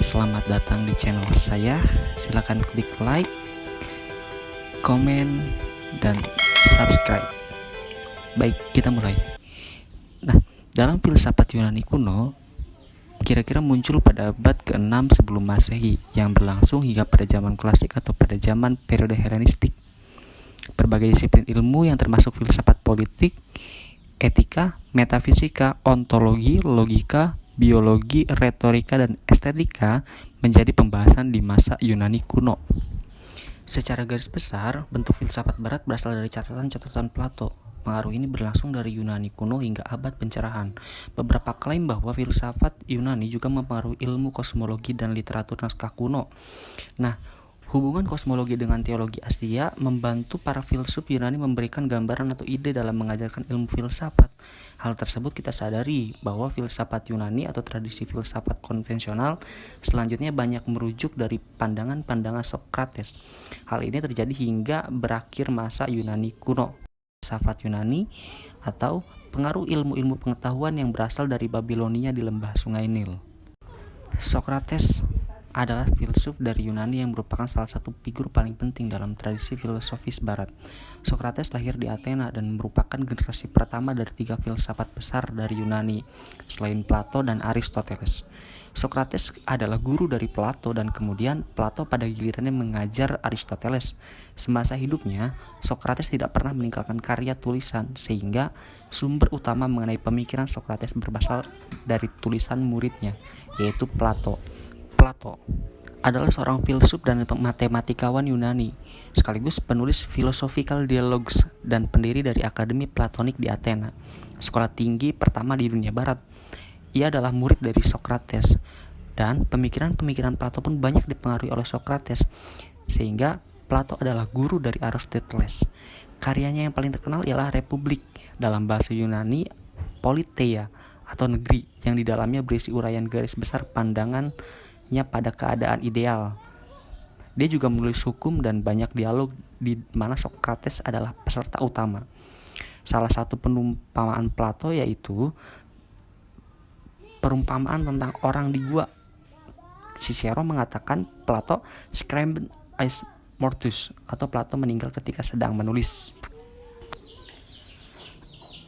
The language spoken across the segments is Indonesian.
Selamat datang di channel saya. Silakan klik like, komen, dan subscribe. Baik, kita mulai. Nah, dalam filsafat Yunani kuno, kira-kira muncul pada abad ke-6 sebelum Masehi yang berlangsung hingga pada zaman klasik atau pada zaman periode Helenistik. Berbagai disiplin ilmu yang termasuk filsafat politik, etika, metafisika, ontologi, logika, biologi, retorika, dan estetika menjadi pembahasan di masa Yunani kuno. Secara garis besar, bentuk filsafat barat berasal dari catatan-catatan Plato. Pengaruh ini berlangsung dari Yunani kuno hingga abad pencerahan. Beberapa klaim bahwa filsafat Yunani juga mempengaruhi ilmu kosmologi dan literatur naskah kuno. Nah, hubungan kosmologi dengan teologi Asia membantu para filsuf Yunani memberikan gambaran atau ide dalam mengajarkan ilmu filsafat. Hal tersebut kita sadari bahwa filsafat Yunani atau tradisi filsafat konvensional selanjutnya banyak merujuk dari pandangan-pandangan Sokrates. Hal ini terjadi hingga berakhir masa Yunani kuno. Filsafat Yunani atau pengaruh ilmu-ilmu pengetahuan yang berasal dari Babilonia di lembah Sungai Nil. Sokrates adalah filsuf dari Yunani yang merupakan salah satu figur paling penting dalam tradisi filosofis barat. Sokrates lahir di Athena dan merupakan generasi pertama dari 3 filsafat besar dari Yunani, selain Plato dan Aristoteles. Sokrates adalah guru dari Plato dan kemudian Plato pada gilirannya mengajar Aristoteles. Semasa hidupnya, Sokrates tidak pernah meninggalkan karya tulisan, sehingga sumber utama mengenai pemikiran Sokrates berasal dari tulisan muridnya, yaitu Plato. Plato adalah seorang filsuf dan matematikawan Yunani, sekaligus penulis Philosophical Dialogues dan pendiri dari Akademi Platonik di Athena, sekolah tinggi pertama di dunia barat. Ia adalah murid dari Sokrates, dan pemikiran-pemikiran Plato pun banyak dipengaruhi oleh Sokrates, sehingga Plato adalah guru dari Aristoteles. Karyanya yang paling terkenal ialah Republik, dalam bahasa Yunani Politeia atau negeri, yang di dalamnya berisi uraian garis besar pandangannya pada keadaan ideal. Dia juga menulis hukum dan banyak dialog di mana Sokrates adalah peserta utama. Salah satu perumpamaan Plato yaitu perumpamaan tentang orang di gua. Cicero mengatakan Plato scribed as mortus, atau Plato meninggal ketika sedang menulis.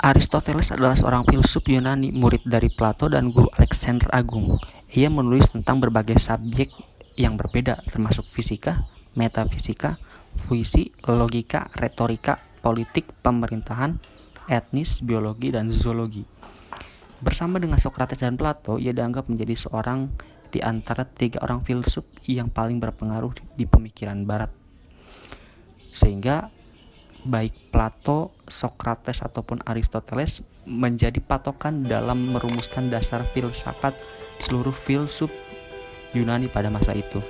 Aristoteles adalah seorang filsuf Yunani, murid dari Plato dan guru Alexander Agung. Ia menulis tentang berbagai subjek yang berbeda, termasuk fisika, metafisika, puisi, logika, retorika, politik, pemerintahan, etnis, biologi, dan zoologi. Bersama dengan Sokrates dan Plato, ia dianggap menjadi seorang di antara 3 orang filsuf yang paling berpengaruh di pemikiran barat. Sehingga baik Plato, Sokrates ataupun Aristoteles menjadi patokan dalam merumuskan dasar filsafat seluruh filsuf Yunani pada masa itu.